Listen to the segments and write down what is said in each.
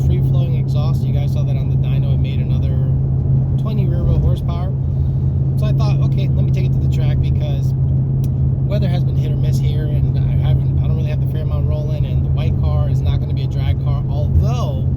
free-flowing exhaust. You guys saw that on the dyno. It made another 20 rear-wheel horsepower. So I thought, okay, let me take it to the track because weather has been hit or miss here, and I don't really have the Fairmont rolling, and the white car is not going to be a drag car. Although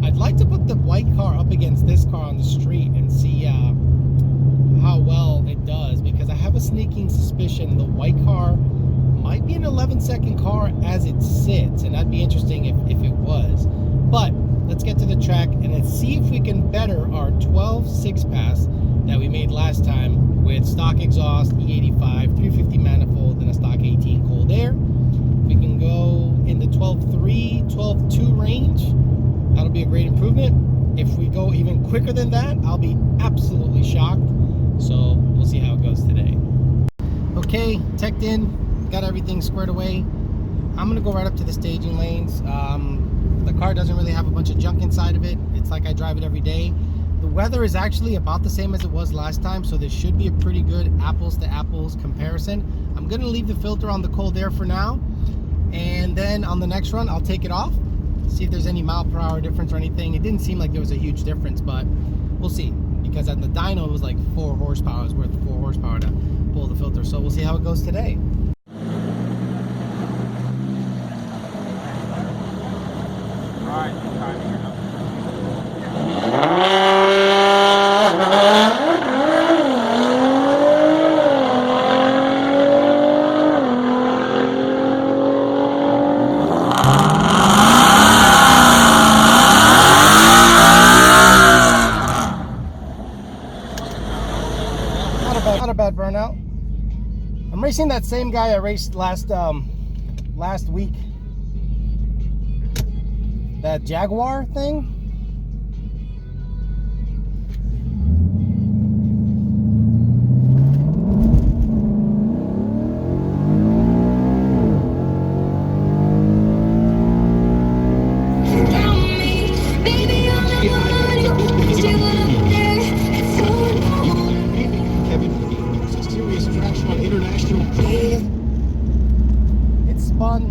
I'd like to put the white car up against this car on the street and see how well it does, because I have a sneaking suspicion the white car might be an 11-second car as it sits, and that'd be interesting if it was. But let's get to the track and let's see if we can better our 12 6-pass that we made last time with stock exhaust, E85, 350 manifold, and a stock 18 cold air. We can go in the 12.3, 12.2 range. That'll be a great improvement. If we go even quicker than that, I'll be absolutely shocked. So we'll see how it goes today. Okay, teched in, got everything squared away. I'm gonna go right up to the staging lanes. The car doesn't really have a bunch of junk inside of it. It's like I drive it every day. The weather is actually about the same as it was last time, so this should be a pretty good apples to apples comparison. I'm gonna leave the filter on the cold air for now, and then on the next run I'll take it off, see if there's any mile per hour difference or anything. It didn't seem like there was a huge difference, but we'll see, because at the dyno it was like 4 horsepower. It was worth 4 horsepower to pull the filter, so we'll see how it goes today. Alright, timing it up. Not a bad burnout. I'm racing that same guy I raced last week. That Jaguar thing. It spun,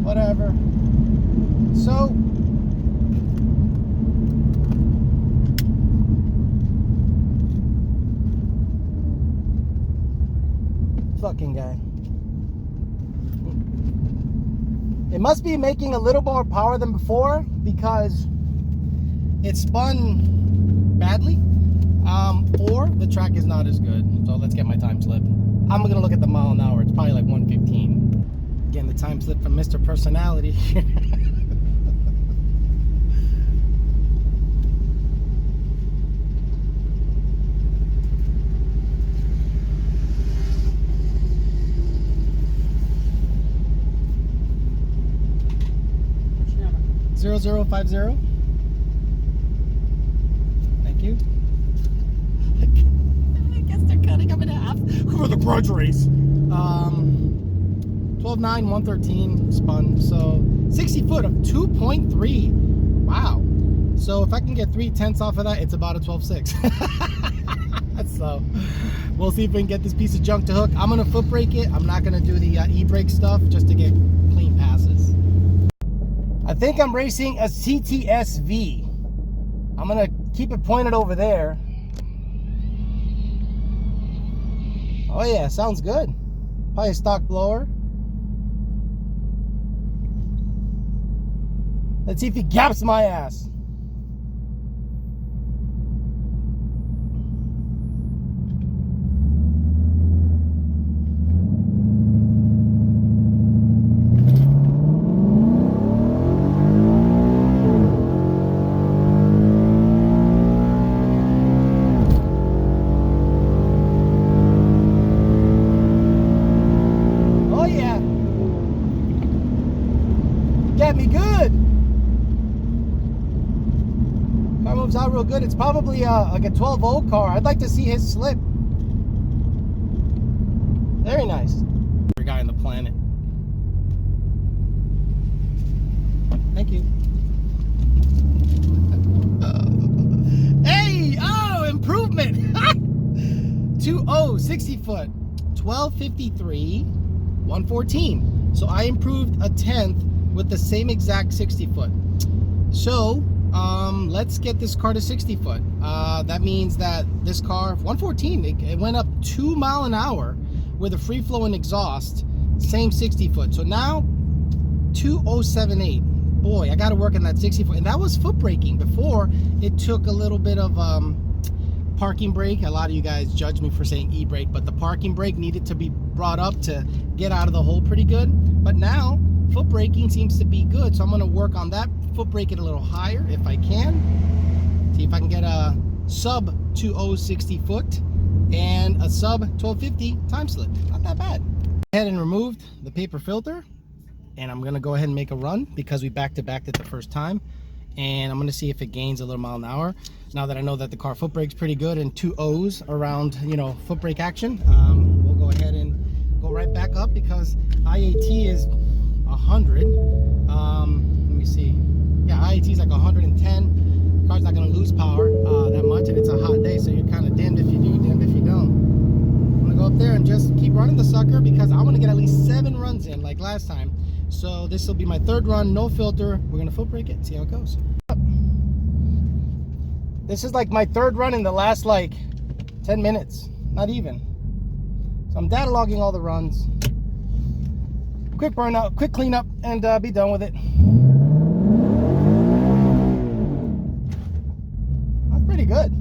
whatever. So fucking guy. It must be making a little more power than before because it spun badly, or the track is not as good. So let's get my time slip. I'm gonna look at the mile an hour. It's probably like 115. Again, the time slip from Mr. Personality. 0050. Thank you. I guess they're cutting them in half for the grudge race. 12.9, 113 spun. So 60 foot of 2.3. Wow. So if I can get 3/10 off of that, it's about a 12.6. So we'll see if we can get this piece of junk to hook. I'm gonna foot brake it. I'm not gonna do the e-brake stuff just to get clean passes. I think I'm racing a CTS-V. I'm gonna keep it pointed over there. Oh yeah, sounds good. Probably a stock blower. Let's see if he gaps my ass. Got me good. Car moves out real good. It's probably like a 12-volt car. I'd like to see his slip. Very nice. Every guy on the planet. Thank you. Hey! Oh, improvement! 60 foot. 1253, 114. So I improved a 10th with the same exact 60 foot. So let's get this car to 60 foot. That means that this car, 114, it went up 2 miles an hour with a free flowing exhaust, same 60 foot. So now 2078. Boy, I got to work on that 60 foot. And that was foot braking. Before, it took a little bit of parking brake. A lot of you guys judge me for saying e-brake, but the parking brake needed to be brought up to get out of the hole pretty good. But now foot braking seems to be good, so I'm going to work on that. Foot brake it a little higher if I can. See if I can get a sub 2060 foot and a sub 1250 time slip. Not that bad. I ahead and removed the paper filter, and I'm gonna go ahead and make a run because we back-to-backed it the first time, and I'm gonna see if it gains a little mile an hour. Now that I know that the car foot brake's pretty good and 2 O's around, you know, foot brake action, we'll go ahead and go right back up because IAT is 100. Let me see. Yeah, IAT is like 110. The car's not gonna lose power that much, and it's a hot day, so you're kind of damned if you do, damned if you don't. I'm gonna go up there and just keep running the sucker because I want to get at least 7 runs in like last time. So this will be my 3rd run, no filter. We're gonna foot brake it, see how it goes. This is like my 3rd run in the last like 10 minutes, not even. So I'm data logging all the runs. Quick burnout, quick cleanup, and be done with it. That's pretty good.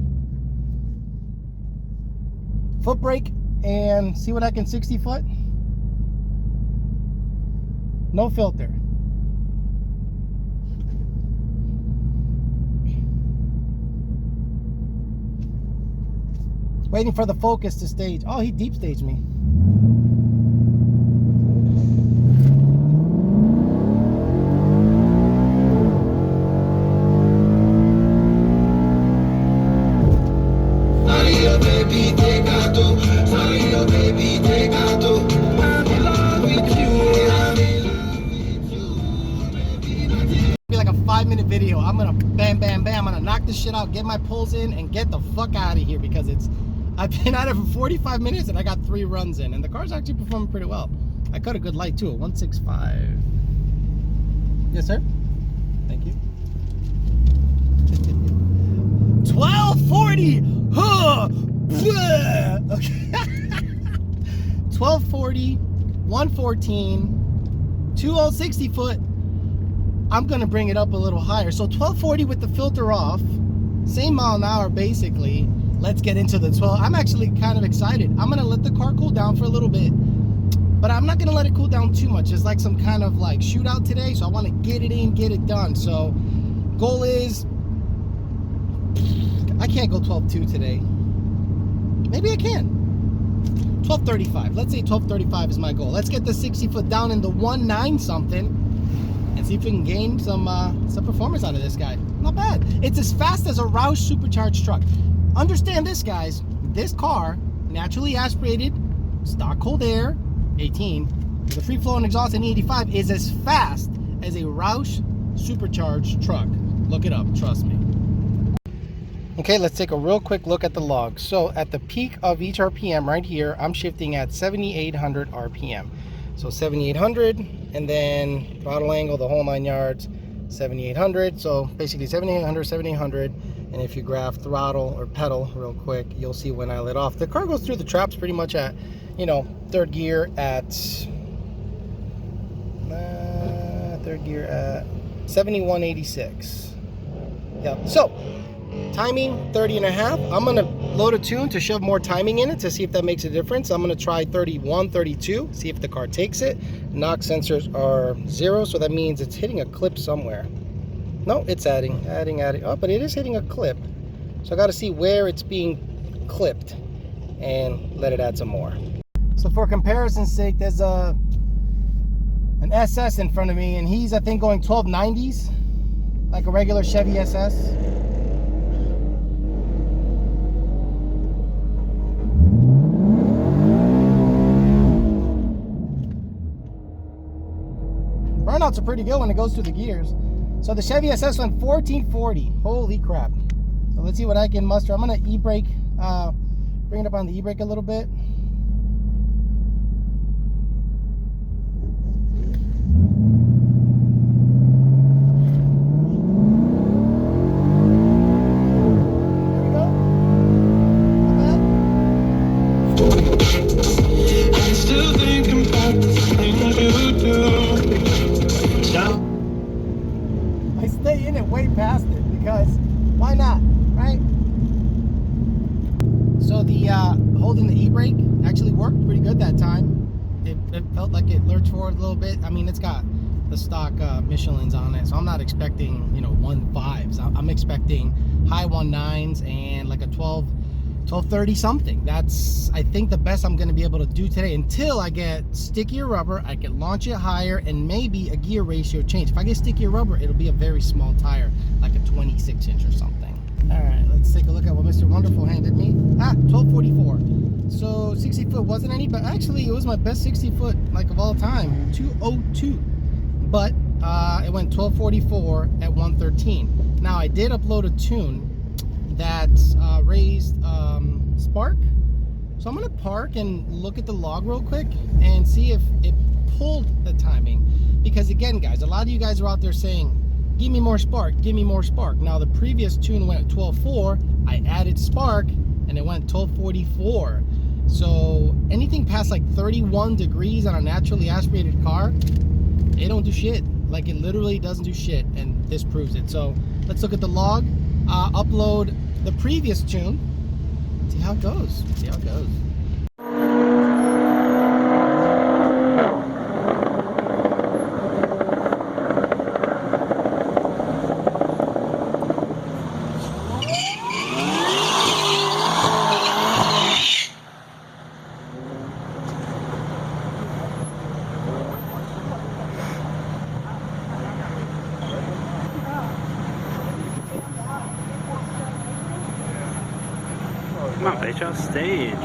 Foot brake and see what I can 60 foot. No filter. Waiting for the focus to stage. Oh, he deep staged me. Like a 5-minute video. I'm gonna bam bam bam, I'm gonna knock this shit out, get my pulls in, and get the fuck out of here because I've been out of it for 45 minutes and I got 3 runs in, and the car's actually performing pretty well. I cut a good light too, a 165. Yes sir, thank you. 1240. Okay. 1240, 114, 2060 foot. I'm gonna bring it up a little higher. So 1240 with the filter off, same mile an hour basically. Let's get into the 12. I'm actually kind of excited. I'm gonna let the car cool down for a little bit, but I'm not gonna let it cool down too much. It's like some kind of like shootout today, so I want to get it in, get it done. So goal is, I can't go 12.2 today. Maybe I can. 12.35. Let's say 12.35 is my goal. Let's get the 60 foot down in the 1.9 something and see if we can gain some performance out of this guy. Not bad. It's as fast as a Roush supercharged truck. Understand this, guys. This car, naturally aspirated, stock cold air, 18, with a free flowing exhaust in 85, is as fast as a Roush supercharged truck. Look it up, trust me. Okay, let's take a real quick look at the logs. So at the peak of each RPM right here, I'm shifting at 7,800 RPM. So 7,800, and then throttle angle, the whole 9 yards, 7,800. So basically 7,800, 7,800. And if you graph throttle or pedal real quick, you'll see when I let off. The car goes through the traps pretty much at, you know, third gear at 7186. Yep. So timing 30 and a half. I'm gonna load a tune to shove more timing in it to see if that makes a difference. I'm gonna try 31, 32, see if the car takes it. Knock sensors are 0, so that means it's hitting a clip somewhere. No, it's adding. Oh, but it is hitting a clip. So I got to see where it's being clipped and let it add some more. So for comparison's sake, there's an SS in front of me, and he's, I think, going 1290s, like a regular Chevy SS. Burnouts are pretty good when it goes through the gears. So the Chevy SS went 1440. Holy crap. So let's see what I can muster. I'm going to e-brake, bring it up on the e-brake a little bit. I stay in it way past it because why not, right? So the holding the e-brake actually worked pretty good that time. It felt like it lurched forward a little bit. I mean, it's got the stock Michelin's on it, so I'm not expecting, you know, 1.5s. I'm expecting high 1.9s and like a 1230 something. That's, I think, the best I'm going to be able to do today until I get stickier rubber. I can launch it higher and maybe a gear ratio change. If I get stickier rubber, it'll be a very small tire, like a 26 inch or something. All right, let's take a look at what Mr. Wonderful handed me. 1244. So 60 foot wasn't any, but actually it was my best 60 foot like of all time, 202. But it went 1244 at 113. Now I did upload a tune that raised spark. So I'm gonna park and look at the log real quick and see if it pulled the timing. Because again, guys, a lot of you guys are out there saying, give me more spark, give me more spark. Now the previous tune went 12.4, I added spark and it went 12.44. So anything past like 31 degrees on a naturally aspirated car, it don't do shit. Like, it literally doesn't do shit, and this proves it. So let's look at the log, upload the previous tune, see how it goes, see how it goes. Come on, bitch, on stage.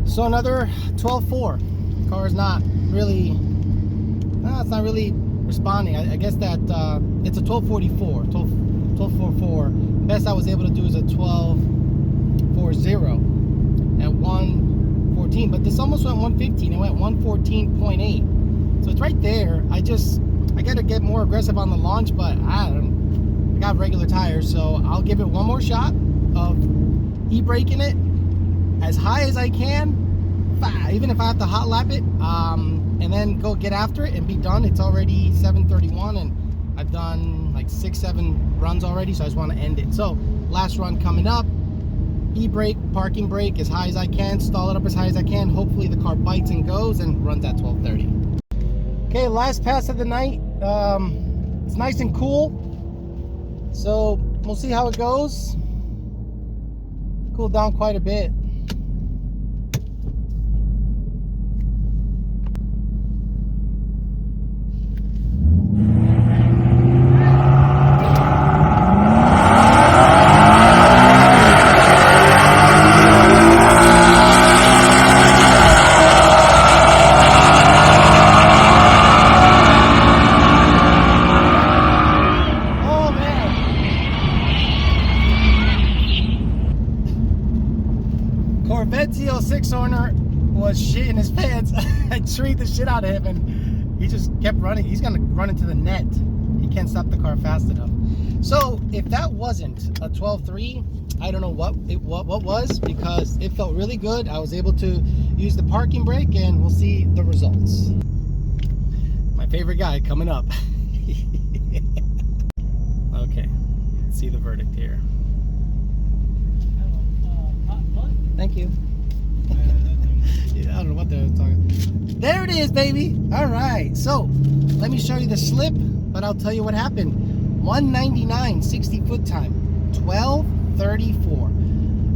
So another 12.4. Car is not really, it's not really responding. I guess that it's a 12.44, 12.44. Best I was able to do is a 12.40 at 114. But this almost went 115. It went 114.8. So it's right there. I got to get more aggressive on the launch, but I got regular tires, so I'll give it one more shot of e-braking it as high as I can, even if I have to hot lap it, and then go get after it and be done. It's already 7:31 and I've done like 6-7 runs already, so I just want to end it. So last run coming up, e-brake, parking brake as high as I can, stall it up as high as I can. Hopefully the car bites and goes and runs at 12:30. Okay, last pass of the night. It's nice and cool, so we'll see how it goes. Cooled down quite a bit. Corvette Z06 owner was shitting his pants. I treed the shit out of him and he just kept running. He's gonna run into the net. He can't stop the car fast enough. So if that wasn't a 12.3, I don't know what was, because it felt really good. I was able to use the parking brake and we'll see the results. My favorite guy coming up. Okay, let's see the verdict here. Thank you. Yeah, I don't know what they're talking. There it is, baby. All right. So let me show you the slip, but I'll tell you what happened. 199 60 foot time, 12:34.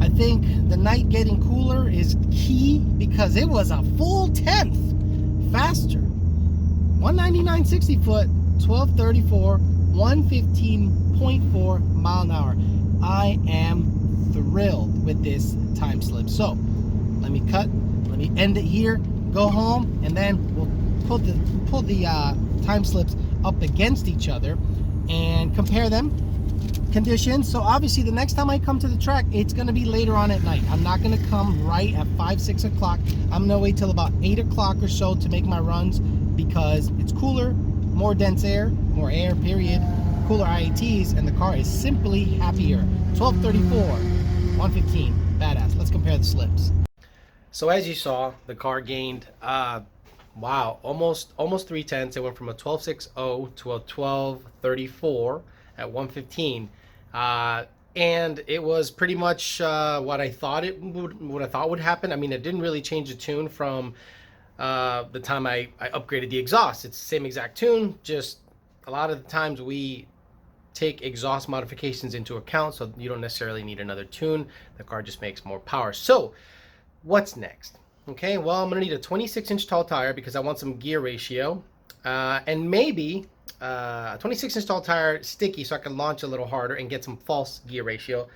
I think the night getting cooler is key because it was a full 1/10 faster. 199 60 foot, 12:34, 115.4 mile an hour. I am thrilled with this time slip. So let me end it here, go home, and then we'll pull the time slips up against each other and compare them conditions. So obviously the next time I come to the track, it's going to be later on at night. I'm not going to come right at 5-6 o'clock. I'm going to wait till about 8 o'clock or so to make my runs, because it's cooler, more dense air, more air, period, cooler IATs, and the car is simply happier. 1234, 115, badass. Let's compare the slips. So as you saw, the car gained, wow, almost 3/10. It went from a 12.60 to a 12.34 at 115. And it was pretty much what I thought would happen. I mean, it didn't really change the tune from the time I upgraded the exhaust. It's the same exact tune, just a lot of the times we take exhaust modifications into account, so you don't necessarily need another tune. The car just makes more power. So what's next? Okay, well, I'm gonna need a 26-inch tall tire because I want some gear ratio, and maybe a 26-inch tall tire sticky so I can launch a little harder and get some false gear ratio.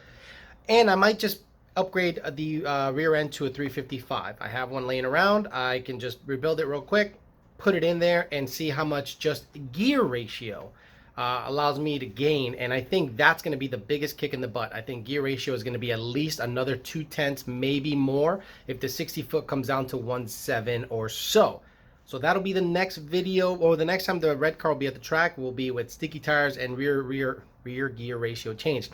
And I might just upgrade the rear end to a 355. I have one laying around. I can just rebuild it real quick, put it in there, and see how much just gear ratio allows me to gain. And I think that's going to be the biggest kick in the butt. I think gear ratio is going to be at least another 2/10, maybe more, if the 60 foot comes down to 1.7 or so. So that'll be the next video, or the next time the red car will be at the track will be with sticky tires and rear gear ratio change.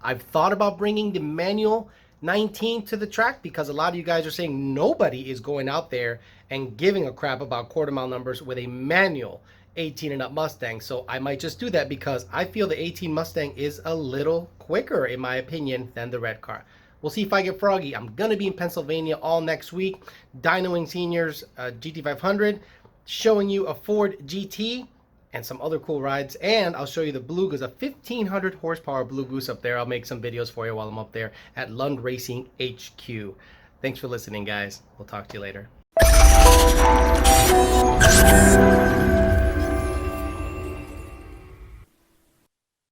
I've thought about bringing the manual 19 to the track because a lot of you guys are saying nobody is going out there and giving a crap about quarter mile numbers with a manual 18 and up Mustang. So I might just do that because I feel the 18 Mustang is a little quicker, in my opinion, than the red car. We'll see if I get froggy. I'm going to be in Pennsylvania all next week, dynoing Seniors GT500, showing you a Ford GT and some other cool rides. And I'll show you the Blue Goose, a 1500 horsepower Blue Goose up there. I'll make some videos for you while I'm up there at Lund Racing HQ. Thanks for listening, guys. We'll talk to you later.